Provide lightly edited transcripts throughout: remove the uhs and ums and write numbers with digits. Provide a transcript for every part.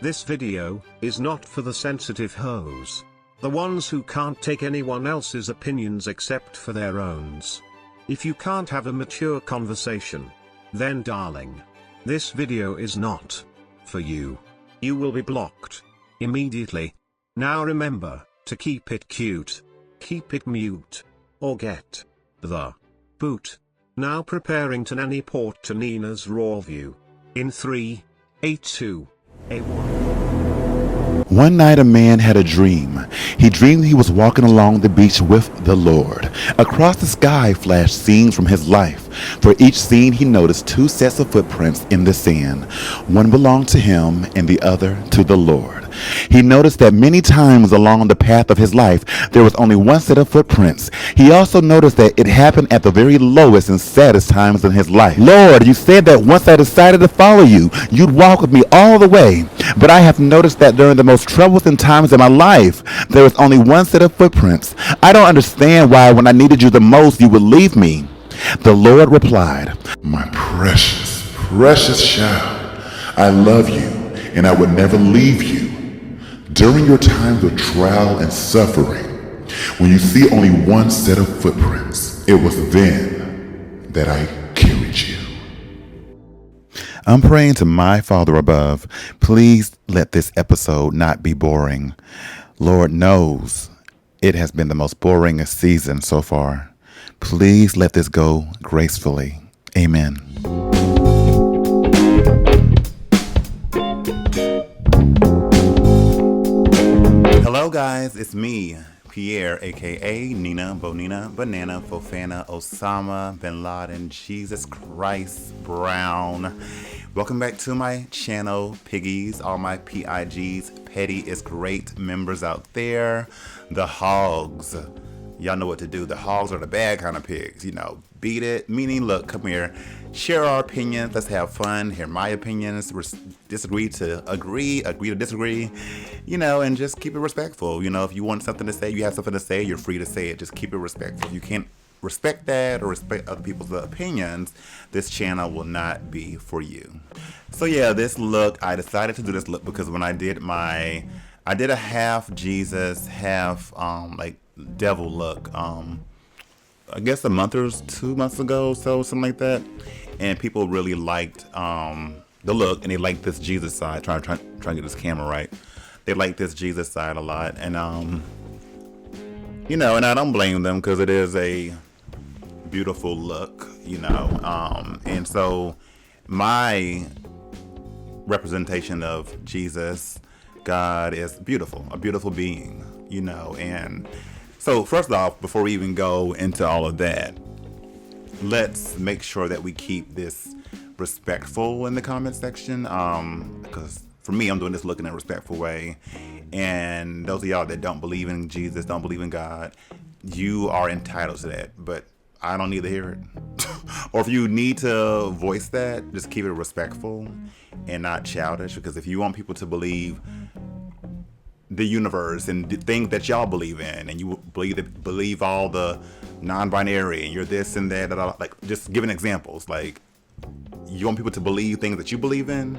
This video is not for the sensitive hoes. The ones who can't take anyone else's opinions except for their own. If you can't have a mature conversation, then darling, this video is not for you. You will be blocked immediately. Now remember to keep it cute, keep it mute, or get the boot. Now preparing to nanny port to Nina's Rawview. In 3, 8, 2, a 1. One night a man had a dream. He dreamed he was walking along the beach with the Lord. Across the sky flashed scenes from his life. For each scene he noticed 2 sets of footprints in the sand. One belonged to him and the other to the Lord. He noticed that many times along the path of his life there was only one set of footprints. He also noticed that it happened at the very lowest and saddest times in his life. Lord, you said that once I decided to follow you, you'd walk with me all the way. But I have noticed that during the most troublesome times in my life, there was only one set of footprints. I don't understand why when I needed you the most, you would leave me. The Lord replied, My precious, precious child, I love you and I would never leave you. During your times of trial and suffering, when you see only one set of footprints, it was then that I carried you. I'm praying to my Father above. Please let this episode not be boring. Lord knows it has been the most boring season so far. Please let this go gracefully. Amen. Hello guys, it's me, Pierre, aka Nina Bonina Banana Fofana Osama Bin Laden Jesus Christ Brown. Welcome back to my channel, piggies, all my PIGs, petty is great members out there. The hogs, y'all know what to do. The hogs are the bad kind of pigs, you know. Beat it, meaning look, come here, share our opinions, let's have fun, hear my opinions, disagree to agree, agree to disagree, you know, and just keep it respectful. You know, if you want something to say, you have something to say, you're free to say it. Just keep it respectful. If you can't respect that or respect other people's opinions, this channel will not be for you. So yeah, this look, I decided to do this look because when I did a half Jesus, half like devil look, I guess a month or 2 months ago, so something like that, and people really liked the look, and they liked this Jesus side. Trying to get this camera right. They liked this Jesus side a lot, and you know, and I don't blame them because it is a beautiful look, you know, and so my representation of Jesus, God, is beautiful, a beautiful being, you know, and so first off, before we even go into all of that, let's make sure that we keep this respectful in the comment section, because for me, I'm doing this look in a respectful way, and those of y'all that don't believe in Jesus, don't believe in God, you are entitled to that, but I don't need to hear it. Or if you need to voice that, just keep it respectful and not childish, because if you want people to believe the universe and the things that y'all believe in, and you believe all the non-binary, and you're this and that, like just giving examples, like you want people to believe things that you believe in,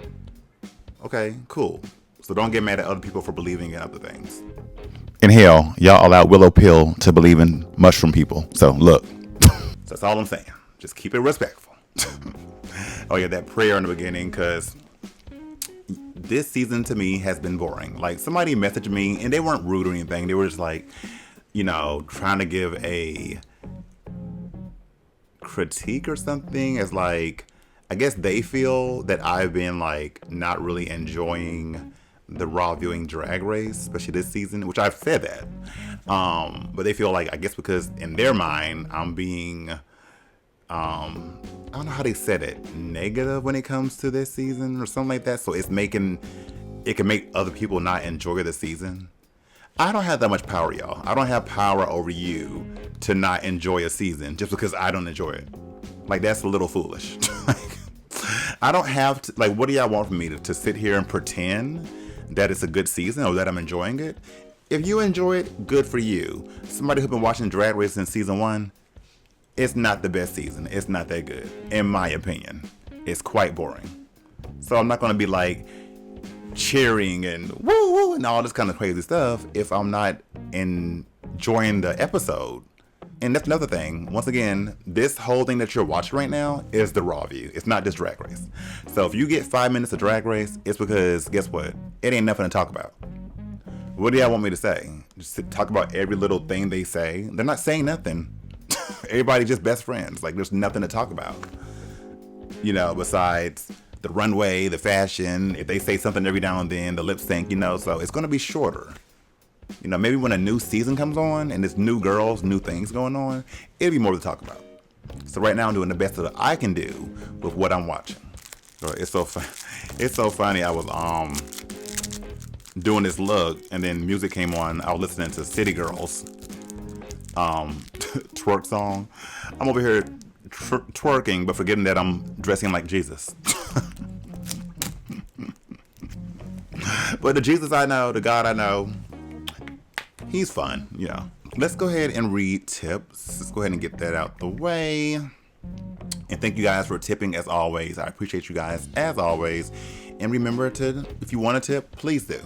okay, cool. So don't get mad at other people for believing in other things. In hell, y'all allow Willow Pill to believe in mushroom people. So look, that's all I'm saying. Just keep it respectful. Oh yeah, that prayer in the beginning, because this season to me has been boring. Like somebody messaged me and they weren't rude or anything. They were just like, you know, trying to give a critique or something, as like, I guess they feel that I've been like not really enjoying the Rawviewing drag race, especially this season, which I've said that. But they feel like, I guess because in their mind, I'm being, I don't know how they said it, negative when it comes to this season or something like that. So it can make other people not enjoy the season. I don't have that much power, y'all. I don't have power over you to not enjoy a season just because I don't enjoy it. Like, that's a little foolish. Like, I don't have to, like, what do y'all want from me to sit here and pretend that it's a good season or that I'm enjoying it? If you enjoy it, good for you. Somebody who's been watching Drag Race since season 1, it's not the best season. It's not that good, in my opinion. It's quite boring. So I'm not going to be like, cheering and woo woo and all this kind of crazy stuff if I'm not enjoying the episode. And that's another thing. Once again, this whole thing that you're watching right now is the Rawview. It's not just Drag Race. So if you get 5 minutes of Drag Race, it's because, guess what? It ain't nothing to talk about. What do y'all want me to say? Just to talk about every little thing they say? They're not saying nothing. Everybody just best friends. Like, there's nothing to talk about. You know, besides the runway, the fashion, if they say something every now and then, the lip sync, you know, so it's going to be shorter. You know, maybe when a new season comes on and there's new girls, new things going on, it'll be more to talk about. So right now I'm doing the best that I can do with what I'm watching. So it's so funny. I was doing this look and then music came on. I was listening to City Girls twerk song. I'm over here twerking, but forgetting that I'm dressing like Jesus. But the Jesus I know, the God I know, he's fun, you know. Let's go ahead and read tips. Let's go ahead and get that out the way. And thank you guys for tipping as always. I appreciate you guys as always. And remember to, if you want to tip, please do.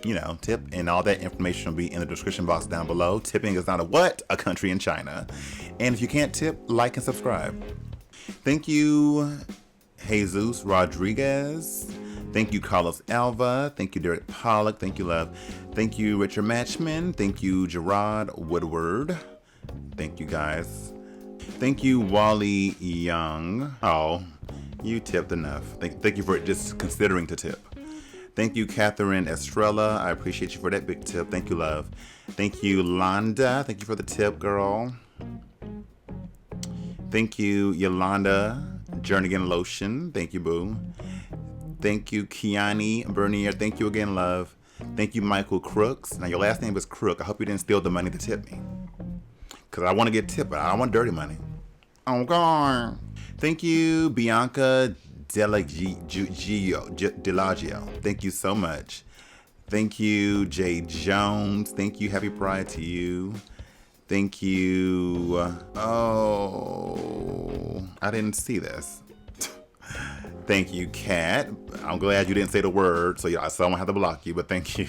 You know, tip, and all that information will be in the description box down below. Tipping is not a country in China. And if you can't tip, like and subscribe. Thank you, Jesus Rodriguez. Thank you, Carlos Alva. Thank you, Derek Pollock. Thank you, love. Thank you, Richard Matchman. Thank you, Gerard Woodward. Thank you, guys. Thank you, Wally Young. Oh, you tipped enough. Thank you for just considering to tip. Thank you, Catherine Estrella. I appreciate you for that big tip. Thank you, love. Thank you, Londa. Thank you for the tip, girl. Thank you, Yolanda Jernigan Lotion. Thank you, boo. Thank you, Kiani Bernier. Thank you again, love. Thank you, Michael Crooks. Now, your last name is Crook. I hope you didn't steal the money to tip me. Because I want to get tipped, but I don't want dirty money. Oh, God. Thank you, Bianca Delagio. Thank you so much. Thank you, Jay Jones. Thank you. Happy Pride to you. Thank you. Oh, I didn't see this. Thank you, Kat. I'm glad you didn't say the word, so I won't have to block you, but thank you.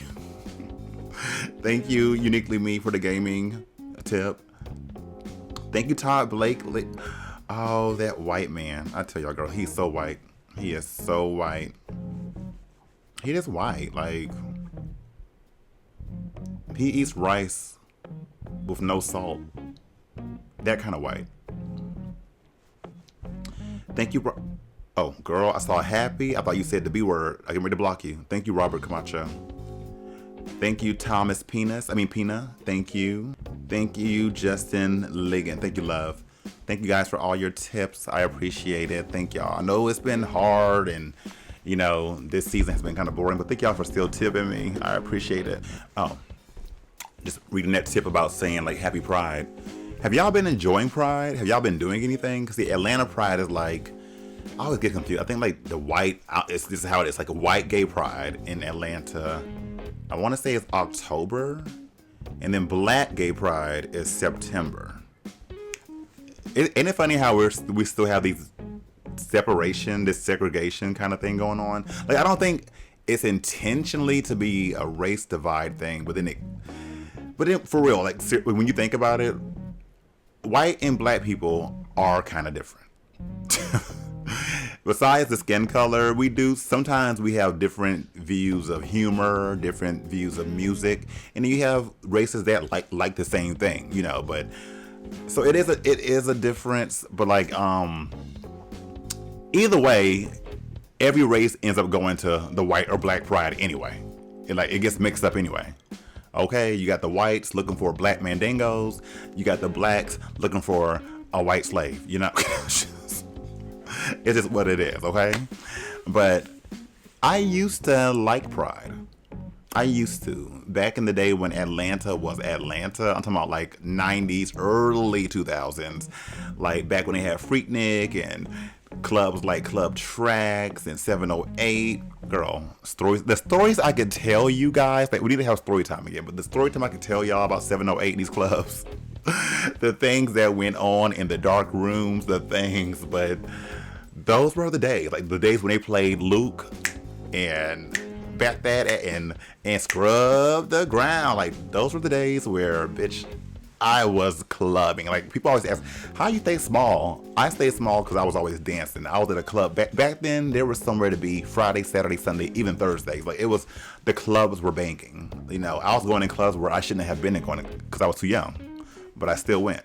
Thank you, Uniquely Me, for the gaming tip. Thank you, Todd Blakely. Oh, that white man. I tell y'all, girl, he's so white. He is so white. He is white. Like, he eats rice with no salt. That kind of white. Thank you, bro. Oh, girl, I saw happy. I thought you said the B word. I get ready to block you. Thank you, Robert Camacho. Thank you, Thomas Pina. Thank you. Thank you, Justin Ligon. Thank you, love. Thank you guys for all your tips. I appreciate it. Thank y'all. I know it's been hard and, you know, this season has been kind of boring, but thank y'all for still tipping me. I appreciate it. Oh, just reading that tip about saying, like, Happy Pride. Have y'all been enjoying Pride? Have y'all been doing anything? Because the Atlanta Pride is like, I always get confused. I think like the white, this is how it is, like a white gay pride in Atlanta. I want to say it's October. And then black gay pride is September. Isn't it funny how we still have these separation, this segregation kind of thing going on? Like, I don't think it's intentionally to be a race divide thing, but for real, like when you think about it, white and black people are kind of different. Besides the skin color, sometimes we have different views of humor, different views of music, and then you have races that like the same thing, you know, but so it is a difference, but like either way, every race ends up going to the white or black pride anyway. It gets mixed up anyway. Okay, you got the whites looking for black mandingos, you got the blacks looking for a white slave, you know. It's just what it is, okay? But I used to like Pride. I used to. Back in the day when Atlanta was Atlanta, I'm talking about like 90s, early 2000s. Like back when they had Freaknik and clubs like Club Tracks and 708. Girl, the stories I could tell you guys, like we need to have story time again, but the story time I could tell y'all about 708 in these clubs. The things that went on in the dark rooms, but those were the days, like the days when they played Luke and bat that and scrub the ground. Like, those were the days where, bitch, I was clubbing. Like, people always ask, how you stay small? I stayed small because I was always dancing. I was at a club. Back then, there was somewhere to be Friday, Saturday, Sunday, even Thursdays. Like, it was, the clubs were banking. You know, I was going in clubs where I shouldn't have been going because I was too young. But I still went.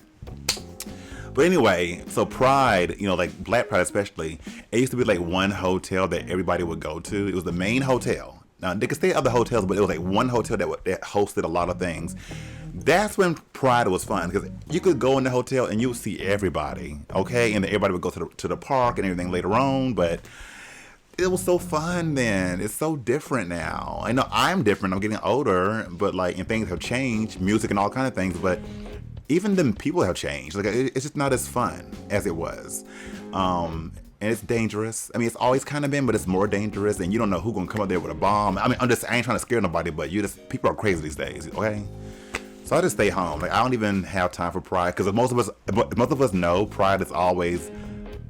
But anyway, so Pride, you know, like Black Pride especially, it used to be like one hotel that everybody would go to. It was the main hotel. Now, they could stay at other hotels, but it was like one hotel that hosted a lot of things. That's when Pride was fun, because you could go in the hotel and you would see everybody, okay? And everybody would go to the park and everything later on, but it was so fun then. It's so different now. I know I'm different. I'm getting older, but like, and things have changed, music and all kind of things, but even the people have changed. Like, it's just not as fun as it was. And it's dangerous. I mean, it's always kind of been, but it's more dangerous, and you don't know who's gonna come up there with a bomb. I mean, I ain't trying to scare nobody, but people are crazy these days, okay? So I just stay home. Like, I don't even have time for Pride, because most of us know Pride is always,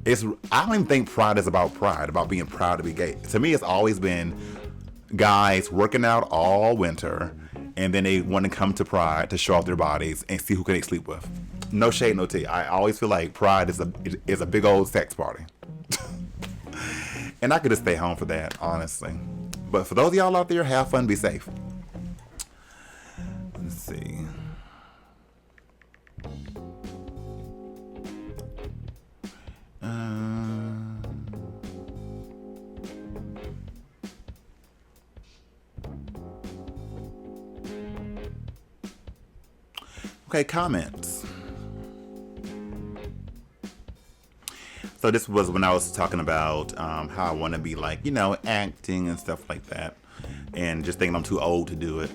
I don't even think Pride is about being proud to be gay. To me, it's always been guys working out all winter, and then they want to come to Pride to show off their bodies and see who can they sleep with. No shade, no tea. I always feel like Pride is a big old sex party. And I could just stay home for that, honestly. But for those of y'all out there, have fun, be safe. Let's see. Okay, comments. So this was when I was talking about how I want to be, like, you know, acting and stuff like that, and just thinking I'm too old to do it.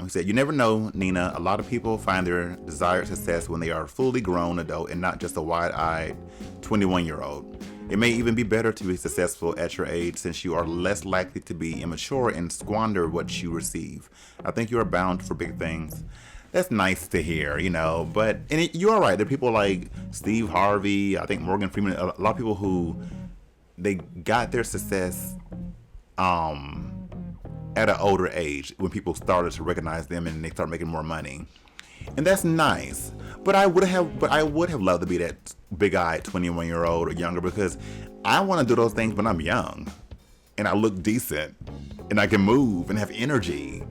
He said, you never know, Nina. A lot of people find their desired success when they are a fully grown adult and not just a wide-eyed 21-year-old. It may even be better to be successful at your age, since you are less likely to be immature and squander what you receive. I think you are bound for big things. That's nice to hear, you know, but you're right. There are people like Steve Harvey, I think Morgan Freeman, a lot of people who, they got their success at an older age, when people started to recognize them and they start making more money. And that's nice. But I would have loved to be that big-eyed 21-year-old or younger, because I want to do those things when I'm young and I look decent and I can move and have energy.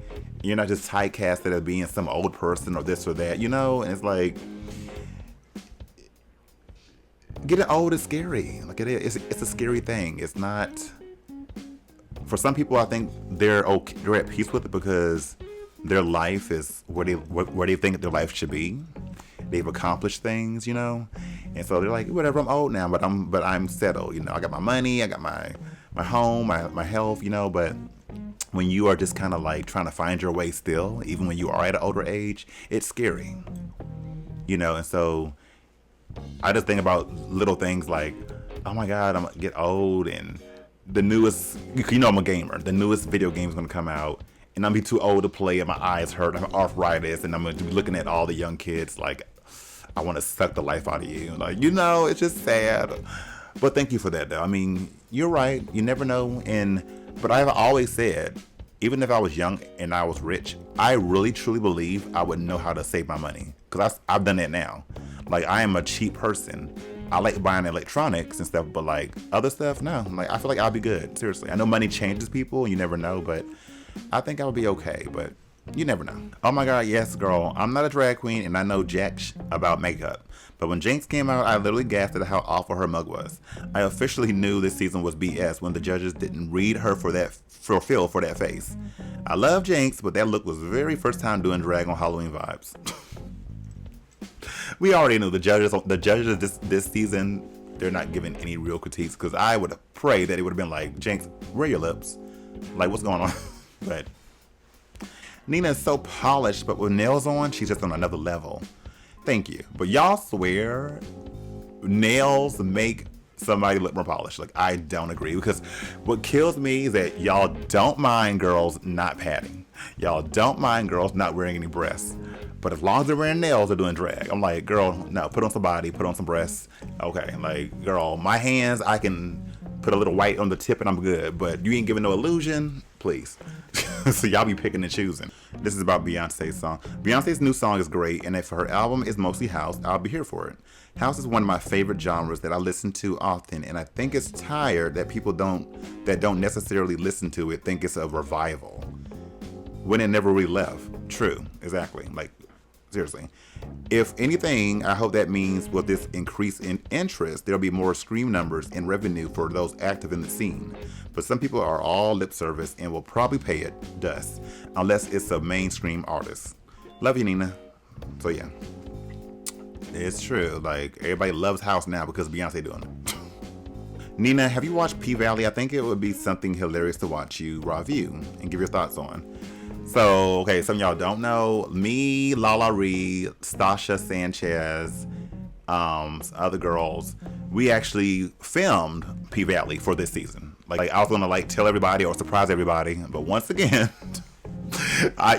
You're not just typecasted as being some old person or this or that, you know? And it's like, getting old is scary. Like, it's a scary thing. It's not, for some people, I think they're at peace with it because their life is where they think their life should be. They've accomplished things, you know? And so they're like, whatever, I'm old now, but I'm settled, you know? I got my money, I got my home, my health, you know? But when you are just kind of like trying to find your way still, even when you are at an older age, it's scary, you know? And so I just think about little things like, oh my God, I'm gonna get old, and the newest, you know, I'm a gamer, the newest video game is gonna come out, and I'm gonna be too old to play, and my eyes hurt, I have arthritis, and I'm gonna be looking at all the young kids like, I want to suck the life out of you. Like, you know, it's just sad. But thank you for that, though. I mean, you're right. You never know. But I've always said, even if I was young and I was rich, I really truly believe I would know how to save my money, because I've done that now. Like, I am a cheap person. I like buying electronics and stuff, but like other stuff, no. Like, I feel like I'll be good. Seriously. I know money changes people. You never know, but I think I'll be okay. But you never know. Oh my God, yes, girl. I'm not a drag queen and I know jack about makeup. But when Jinx came out, I literally gasped at how awful her mug was. I officially knew this season was BS when the judges didn't read her for that face. I love Jinx, but that look was very first time doing drag on Halloween vibes. We already knew the judges this season, they're not giving any real critiques, because I would have prayed that it would have been like, Jinx, wear your lips. Like, what's going on? But Nina is so polished, but with nails on, she's just on another level. Thank you. But y'all swear nails make somebody look more polished. Like, I don't agree, because what kills me is that y'all don't mind girls not padding. Y'all don't mind girls not wearing any breasts. But as long as they're wearing nails, they're doing drag. I'm like, girl, no, put on some body, put on some breasts. Okay, like, girl, my hands, I can put a little white on the tip and I'm good. But you ain't giving no illusion, please. So y'all be picking and choosing. This is about Beyonce's song. Beyonce's new song is great, and if her album is mostly house, I'll be here for it. House is one of my favorite genres that I listen to often, and I think it's tired that people that don't necessarily listen to it think it's a revival when it never really left. True, exactly. Like, seriously. If anything, I hope that means with this increase in interest, there'll be more stream numbers and revenue for those active in the scene. But some people are all lip service and will probably pay it dust, unless it's a mainstream artist. Love you, Nina. So yeah, it's true. Like, everybody loves house now because Beyonce doing it. Nina, have you watched P-Valley? I think it would be something hilarious to watch you Rawview and give your thoughts on. So, okay, some of y'all don't know. Me, Lala Ree, Stasha Sanchez, other girls, we actually filmed P-Valley for this season. Like, I was gonna tell everybody or surprise everybody, but once again,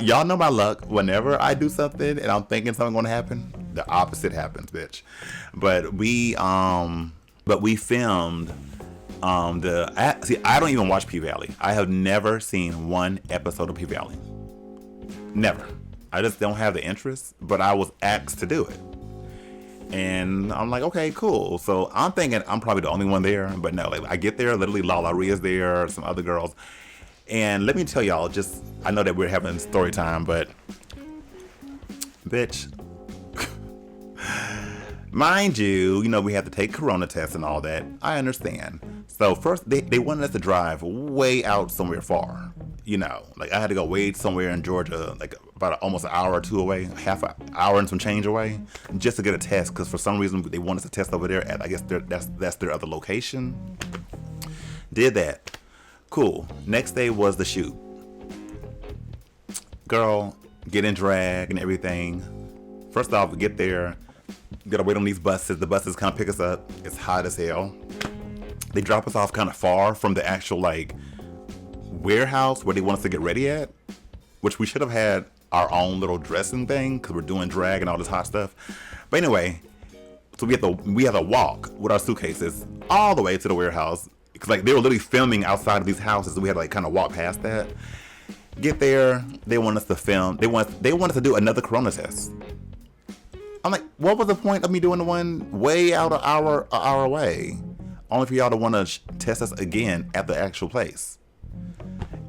y'all know my luck. Whenever I do something and I'm thinking something's gonna happen, the opposite happens, bitch. But we filmed I don't even watch P-Valley. I have never seen one episode of P-Valley. Never. I just don't have the interest, but I was asked to do it. And I'm like, okay, cool. So I'm thinking I'm probably the only one there, but no, I get there, literally Lala Rhea is there, some other girls. And let me tell y'all, I know that we're having story time, but bitch, mind you, we have to take corona tests and all that. I understand. So first, they wanted us to drive way out somewhere far. I had to go way somewhere in Georgia, about almost an hour or two away, half an hour and some change away, just to get a test. Because for some reason, they want us to test over there at, I guess, that's their other location. Did that. Cool. Next day was the shoot. Girl, get in drag and everything. First off, we get there. Gotta wait on these buses. The buses come pick us up. It's hot as hell. They drop us off kind of far from the actual warehouse where they want us to get ready at, which we should have had our own little dressing thing because we're doing drag and all this hot stuff. But anyway, so we have to walk with our suitcases all the way to the warehouse because they were literally filming outside of these houses, so we had to kind of walk past that. Get there, they want us to film. They want us to do another corona test. I'm like, what was the point of me doing the one way out an hour away? Only for y'all to want to test us again at the actual place.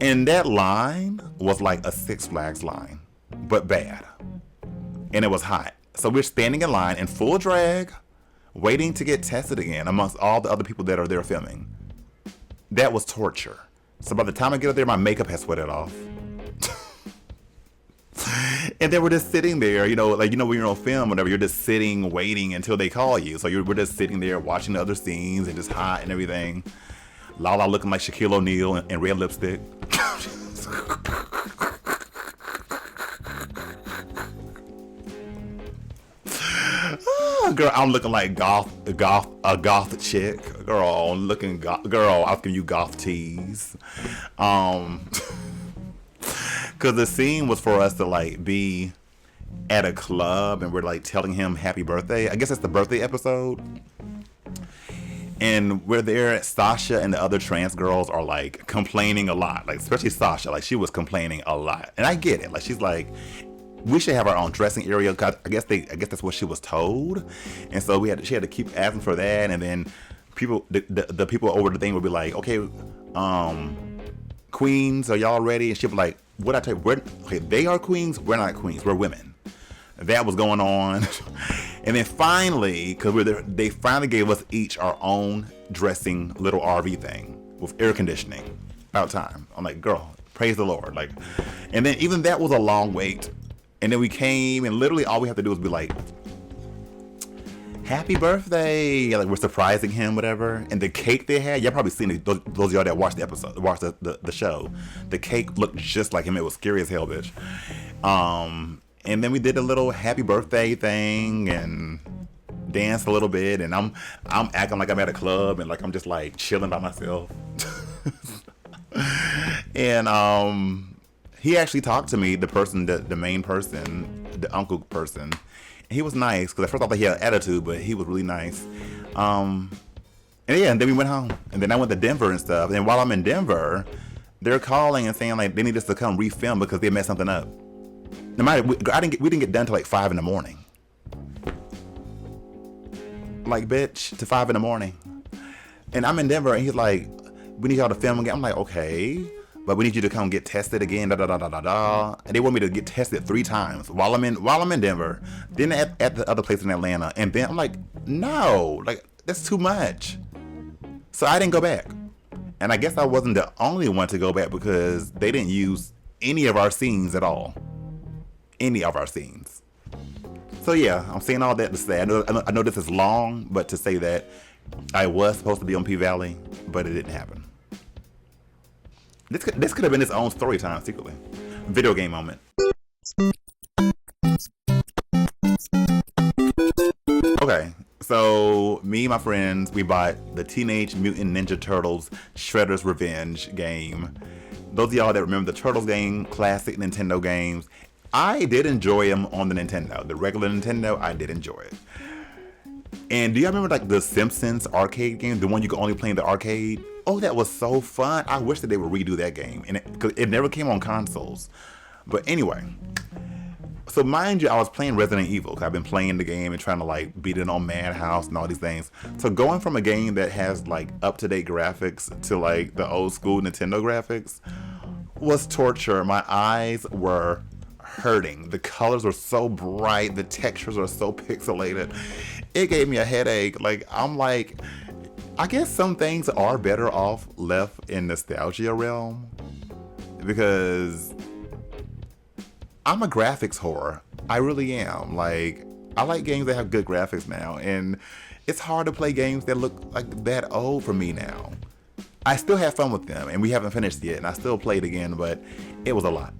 And that line was like a Six Flags line, but bad. And it was hot. So we're standing in line in full drag, waiting to get tested again amongst all the other people that are there filming. That was torture. So by the time I get up there, my makeup has sweated off. And then we're just sitting there, when you're on film, whatever, you're just sitting, waiting until they call you. So we're just sitting there watching the other scenes and just hot and everything. Lala looking like Shaquille O'Neal in red lipstick. Oh, girl, I'm looking like a goth chick. Girl, I'm looking girl, I'll give you goth tease. Because the scene was for us to be at a club and we're telling him happy birthday. I guess it's the birthday episode. And we're there. Sasha and the other trans girls are complaining a lot. Especially Sasha. She was complaining a lot. And I get it. She's we should have our own dressing area. Cause I guess that's what she was told. And so she had to keep asking for that. And then the people over the thing would be like, okay, queens, are y'all ready? And she'd be like, what I tell you, they are queens, we're not queens, we're women. That was going on. And then finally, because we're there, they finally gave us each our own dressing little RV thing with air conditioning. About time. I'm like, girl, praise the Lord. And then even that was a long wait. And then we came and literally all we have to do is be happy birthday. We're surprising him, whatever. And the cake they had, y'all probably seen it, those of y'all that watched the episode, watched the show. The cake looked just like him. It was scary as hell, bitch. And then we did a little happy birthday thing and danced a little bit. And I'm acting like I'm at a club and I'm just chilling by myself. And he actually talked to me, the main person, the uncle person. He was nice because at first I thought he had an attitude, but he was really nice. And And yeah, and then we went home. And then I went to Denver and stuff. And while I'm in Denver, they're calling and saying like they need us to come refilm because they messed something up. No matter, we didn't get done till like 5 in the morning. Like, bitch, to 5 in the morning. And I'm in Denver and he's like, we need y'all to film again. I'm like, okay, but we need you to come get tested again, da da da da da da. And they want me to get tested 3 times while I'm in Denver, then at the other place in Atlanta. And then I'm like, no, like that's too much. So I didn't go back. And I guess I wasn't the only one to go back because they didn't use any of our scenes at all. Any of our scenes. So yeah, I'm saying all that to say, I know this is long, but to say that I was supposed to be on P-Valley, but it didn't happen. This could have been its own story time secretly. Video game moment. Okay, so me and my friends, we bought the Teenage Mutant Ninja Turtles Shredder's Revenge game. Those of y'all that remember the Turtles game, classic Nintendo games, I did enjoy them on the Nintendo. The regular Nintendo, I did enjoy it. And do y'all remember like the Simpsons arcade game? The one you could only play in the arcade? Oh, that was so fun. I wish that they would redo that game. And because it never came on consoles. But anyway. So mind you, I was playing Resident Evil. I've been playing the game and trying to like beat it on Madhouse and all these things. So going from a game that has like up-to-date graphics to like the old school Nintendo graphics was torture. My eyes were hurting. The colors were so bright. The textures are so pixelated. It gave me a headache. Like, I'm like, I guess some things are better off left in nostalgia realm because I'm a graphics whore. I really am. Like, I like games that have good graphics now, and it's hard to play games that look like that old for me now. I still have fun with them, and we haven't finished yet, and I still played again, but it was a lot.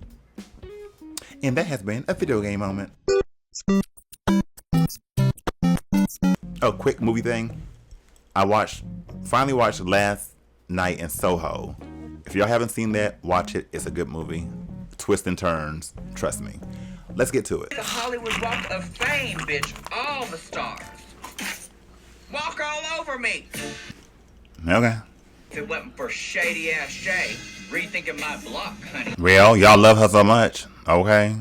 And that has been a video game moment. A quick movie thing. I finally watched last night in Soho. If y'all haven't seen that, watch it. It's a good movie. Twists and turns. Trust me. Let's get to it. The Hollywood Walk of Fame, bitch. All the stars. Walk all over me. Okay. If it wasn't for shady ass Shay, rethinking my block, honey. Well, y'all love her so much. Okay.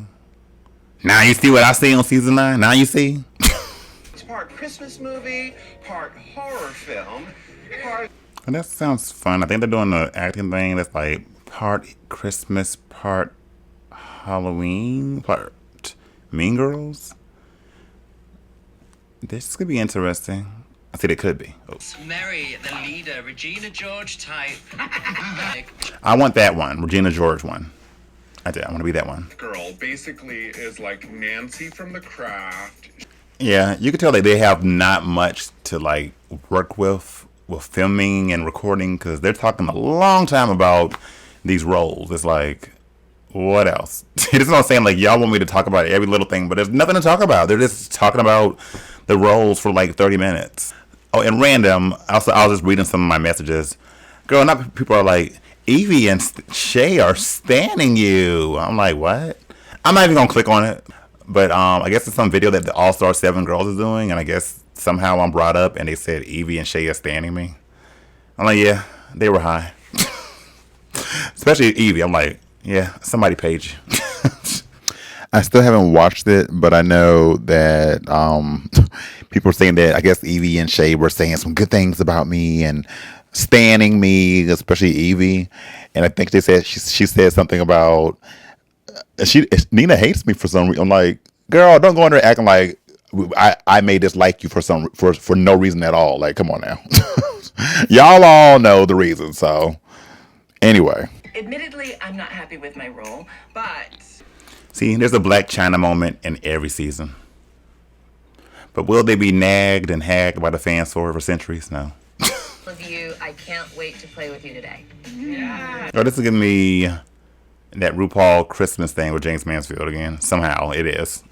Now you see what I see on season 9? Now you see? It's part Christmas movie, part horror film, part... And that sounds fun. I think they're doing the acting thing that's like part Christmas, part Halloween, part Mean Girls. This could be interesting. I think it could be. Oh. Mary, the leader, Regina George type. I want that one, Regina George one. I want to be that one. Girl basically is like Nancy from The Craft. Yeah, you can tell that they have not much to like work with filming and recording because they're talking a long time about these roles. It's like, what else? It's not saying like y'all want me to talk about every little thing, but there's nothing to talk about. They're just talking about the roles for like 30 minutes. Oh, and random. I was just reading some of my messages. Girl, not people are like, Evie and Shay are standing you. I'm like, what? I'm not even gonna click on it. But I guess it's some video that the All-Star 7 girls is doing, and I guess somehow I'm brought up and they said Evie and Shay are standing me. I'm like, yeah, they were high. Especially Evie. I'm like, yeah, somebody paid you. I still haven't watched it, but I know that people are saying that I guess Evie and Shay were saying some good things about me and standing me, especially Evie. And I think they said she said something about Nina hates me for some reason. I'm like, girl, don't go in there acting like I may dislike you for no reason at all. Like, come on now. Y'all all know the reason. So anyway. Admittedly, I'm not happy with my role, but... See, there's a Black China moment in every season. But will they be nagged and hagged by the fans for centuries? No. Of you, I can't wait to play with you today. Yeah. Oh, this is giving me that RuPaul Christmas thing with James Mansfield again. Somehow it is.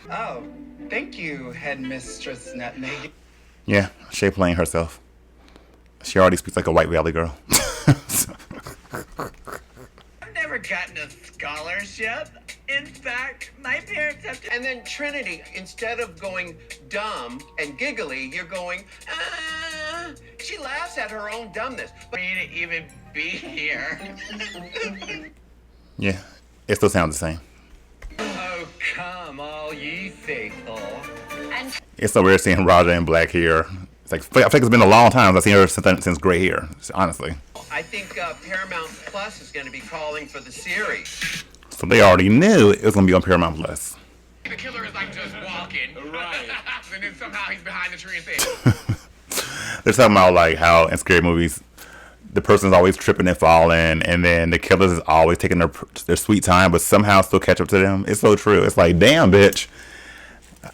Oh, thank you, Headmistress Nutmeg. Yeah, Shay playing herself. She already speaks like a White Valley girl. I've never gotten a scholarship. In fact, my parents have to... And then Trinity, instead of going dumb and giggly, you're going, She laughs at her own dumbness. For me to even be here. Yeah, it still sounds the same. Oh, come, all ye faithful. It's so weird seeing Raja in black hair. It's like, I think it's been a long time I've seen her since gray hair, honestly. I think Paramount Plus is going to be calling for the series. So they already knew it was going to be on Paramount Plus. The killer is like just walking. Right. And then somehow he's behind the tree and saying, They're talking about like how in scary movies, the person's always tripping and falling, and then the killers is always taking their sweet time, but somehow still catch up to them. It's so true. It's like, damn, bitch.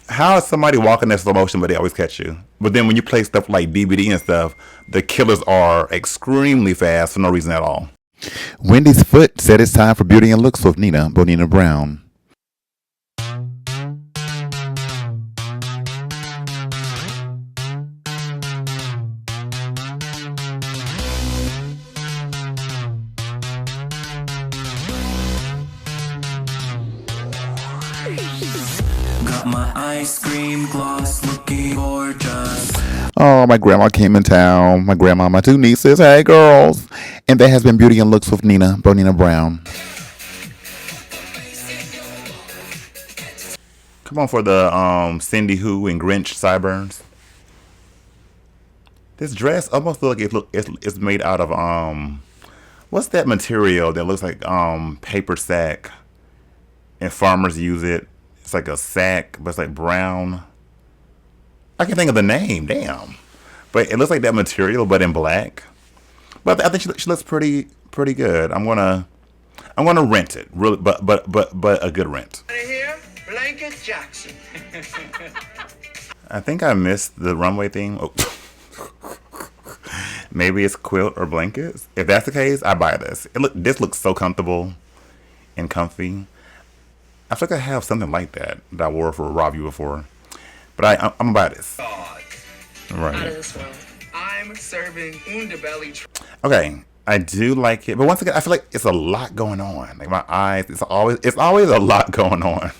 How is somebody walking in slow motion, but they always catch you? But then when you play stuff like DVD and stuff, the killers are extremely fast for no reason at all. Wendy's foot said it's time for Beauty and Looks with Nina Bonina Brown. Got my ice cream gloss looking gorgeous. Oh, my grandma came in town. My grandma, my two nieces. Hey, girls. And that has been Beauty and Looks with Nina Bonina Brown. Come on for the Cindy Who and Grinch sideburns. This dress almost looks like it's made out of what's that material that looks like paper sack, and farmers use it. It's like a sack, but it's like brown. I can't think of the name. Damn, but it looks like that material, but in black. But I think she looks pretty good. I'm gonna rent it, really, but a good rent. Here, Blanket Jackson. I think I missed the runway theme. Oh. Maybe it's quilt or blankets. If that's the case, I buy this. This looks so comfortable and comfy. I feel like I have something like that I wore for Rawview before. But I'm gonna buy this. God. Right. Out of this world. I'm serving underbelly. Okay, I do like it, but once again, I feel like it's a lot going on. Like my eyes, it's always a lot going on.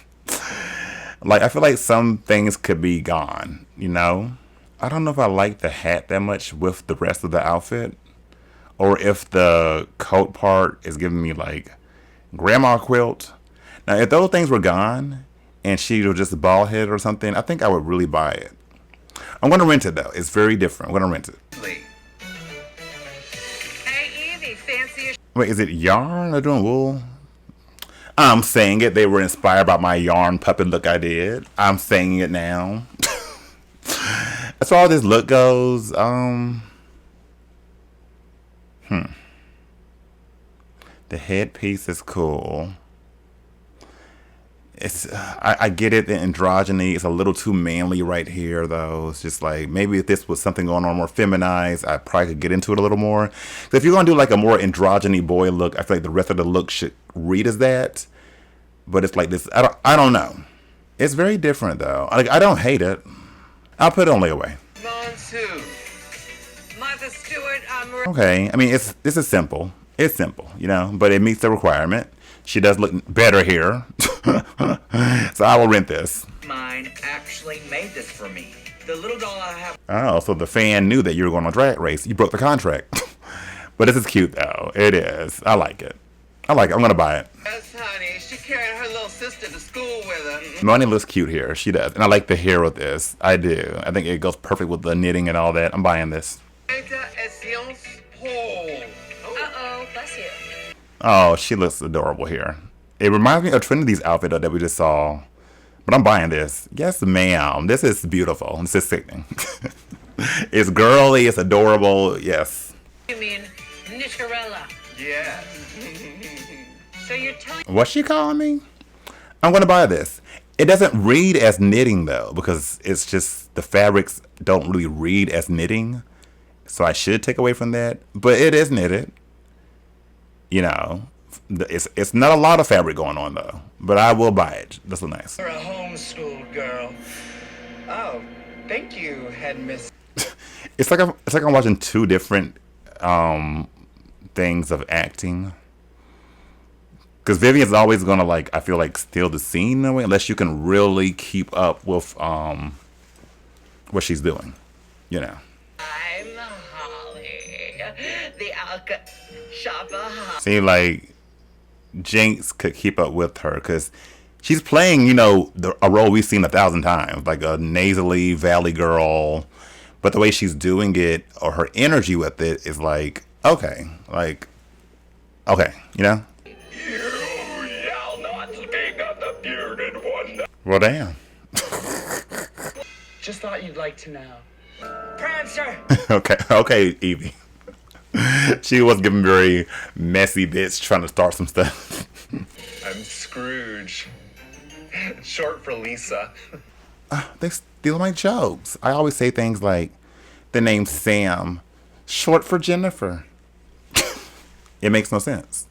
Like I feel like some things could be gone, you know? I don't know if I like the hat that much with the rest of the outfit, or if the coat part is giving me like grandma quilt. Now, if those things were gone and she was just a bald head or something, I think I would really buy it. I'm gonna rent it though. It's very different. I'm gonna rent it. hey, Evie, fancy Wait, is it yarn or doing wool? I'm saying it. They were inspired by my yarn puppet look I did. I'm saying it now. As far as this look goes, the headpiece is cool. It's I get it, the androgyny is a little too manly right here though. It's just like maybe if this was something going on more feminized, I probably could get into it a little more. So if you're gonna do like a more androgyny boy look, I feel like the rest of the look should read as that. But it's like this. I don't know. It's very different though. Like I don't hate it. I'll put it on layaway. Monsoon. Martha Stewart, Okay, I mean this is simple. It's simple, you know, but it meets the requirement. She does look better here. So I will rent this. mine actually made this for me. The little doll I have. Oh, so the fan knew that you were going on a drag race. You broke the contract. But this is cute though. It is. I like it. I'm gonna buy it. Yes, honey. She carried her little sister to school with her. Money looks cute here. She does. And I like the hair with this. I do. I think it goes perfect with the knitting and all that. I'm buying this. Uh-oh, bless you. Oh, she looks adorable here. It reminds me of Trinity's outfit that we just saw. But I'm buying this. Yes, ma'am. This is beautiful. This is sickening. It's girly. It's adorable. Yes. You mean Nicarella? Yes. So you're telling What's she calling me? I'm going to buy this. It doesn't read as knitting, though, because it's just the fabrics don't really read as knitting. So I should take away from that. But it is knitted. You know, it's not a lot of fabric going on, though. But I will buy it. This looks nice. You're a homeschooled girl. Oh, thank you, head miss. It's like I'm watching two different things of acting. Because Vivian's always gonna I feel like steal the scene in a way, unless you can really keep up with what she's doing, you know. I'm Seems like Jinx could keep up with her because she's playing, you know, a role we've seen 1,000 times, like a nasally valley girl. But the way she's doing it, or her energy with it, is like, okay, you know? You shall not speak of the bearded one. Well, damn. Just thought you'd like to know. Prancer! okay, Evie. She was giving very messy bitch trying to start some stuff. I'm Scrooge. Short for Lisa. They steal my jokes. I always say things like the name Sam, short for Jennifer. It makes no sense.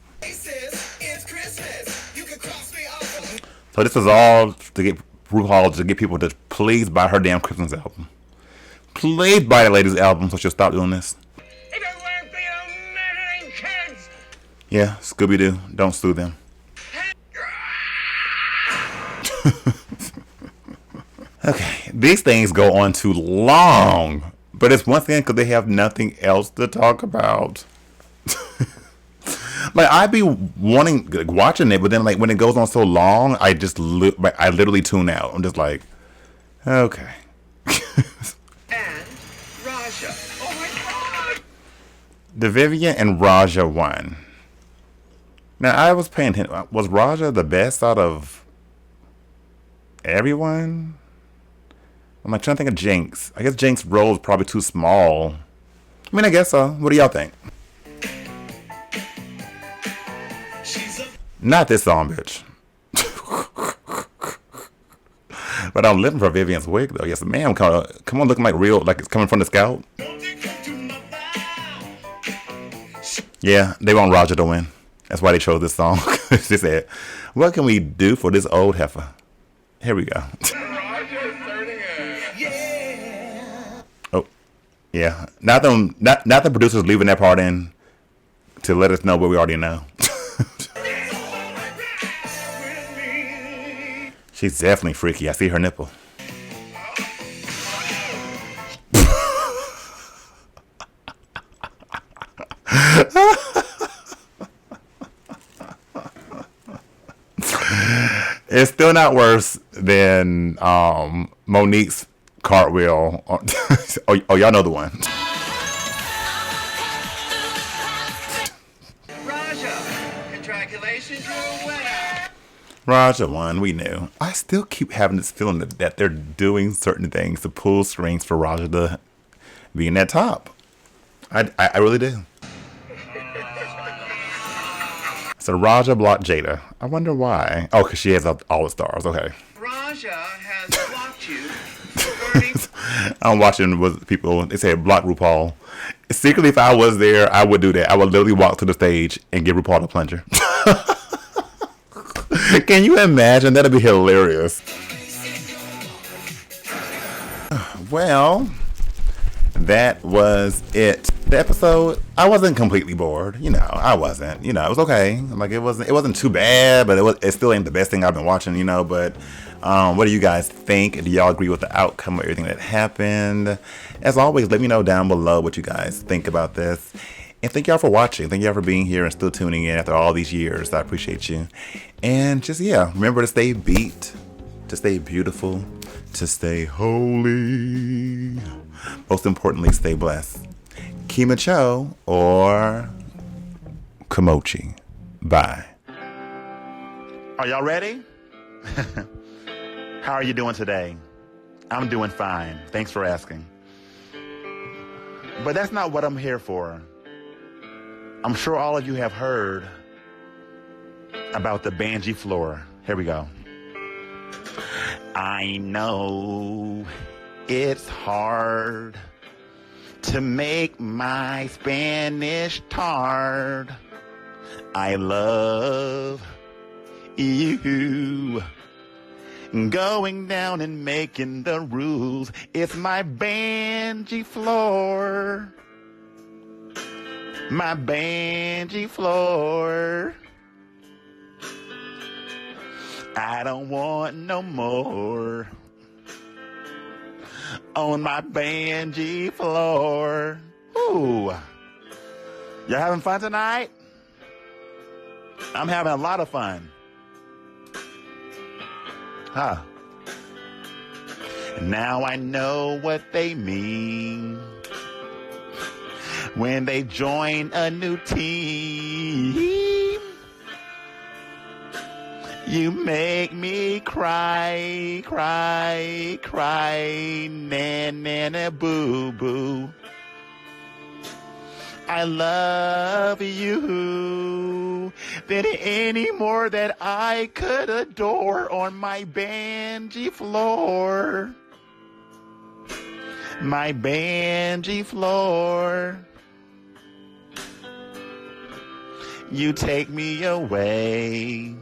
So this is all to get RuPaul to get people to please buy her damn Christmas album. Please buy the lady's album so she'll stop doing this. It doesn't work for you murdering kids! Yeah, Scooby-Doo, don't sue them. Okay, these things go on too long. But it's one thing because they have nothing else to talk about. Like, I'd be wanting, like, watching it, but then, like, when it goes on so long, I literally tune out. I'm just like, okay. And Raja. Oh my god! The Vivian and Raja won. Now, I was paying attention. Was Raja the best out of everyone? I'm like trying to think of Jinx. I guess Jinx's role is probably too small. I mean, I guess so. What do y'all think? Not this song, bitch. But I'm living for Vivian's wig, though. Yes, ma'am. Come on, looking like real, like it's coming from the scalp. Yeah, they want Raja to win. That's why they chose this song. They said, what can we do for this old heifer? Here we go. Oh, yeah. Not the producers leaving that part in to let us know what we already know. She's definitely freaky. I see her nipple. It's still not worse than Monique's cartwheel. Oh, y'all know the one. Raja, congratulations, you're a winner. Raja won, we knew. I still keep having this feeling that they're doing certain things to pull strings for Raja to be in that top. I really do. So Raja blocked Jada. I wonder why. Oh, because she has all the stars. Okay. Raja has blocked you for burning. I'm watching with people. They say block RuPaul. Secretly, if I was there, I would do that. I would literally walk to the stage and give RuPaul a plunger. Can you imagine? That'd be hilarious. Well, that was it. The episode, I wasn't completely bored. You know, I wasn't. You know, it was okay. Like, it wasn't too bad, but it still ain't the best thing I've been watching, you know. But what do you guys think? Do y'all agree with the outcome of everything that happened? As always, let me know down below what you guys think about this. And thank y'all for watching. Thank y'all for being here and still tuning in after all these years. I appreciate you. And just, yeah, remember to stay beat, to stay beautiful, to stay holy. Most importantly, stay blessed. Kimacho or Kimochi. Bye. Are y'all ready? How are you doing today? I'm doing fine. Thanks for asking. But that's not what I'm here for. I'm sure all of you have heard about the Banji floor. Here we go. I know it's hard to make my Spanish tart. I love you. Going down and making the rules. It's my Banji floor. My Banji floor. I don't want no more on my Banji floor. Ooh. Y'all having fun tonight? I'm having a lot of fun. Huh. Now I know what they mean when they join a new team. You make me cry, cry, cry, na boo boo. I love you than any more that I could adore on my banjee floor. My banjee floor. You take me away.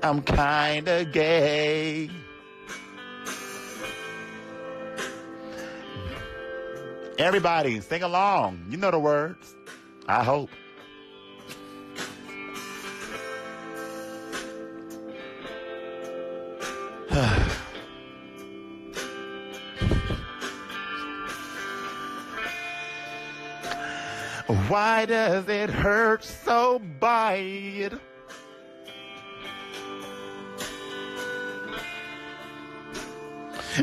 I'm kinda gay. Everybody, sing along. You know the words. I hope. Why does it hurt so bad?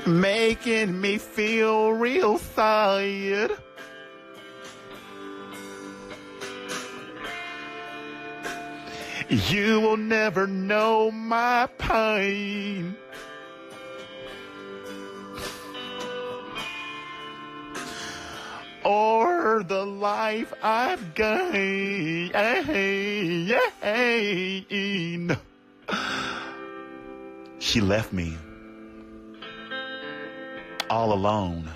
Making me feel real sad. You will never know my pain. Or the life I've gained. She left me all alone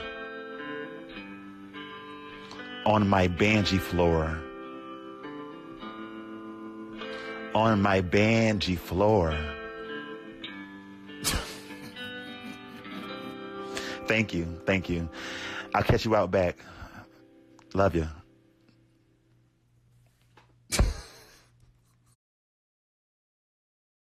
on my banjee floor. On my banjee floor. Thank you. I'll catch you out back. Love you.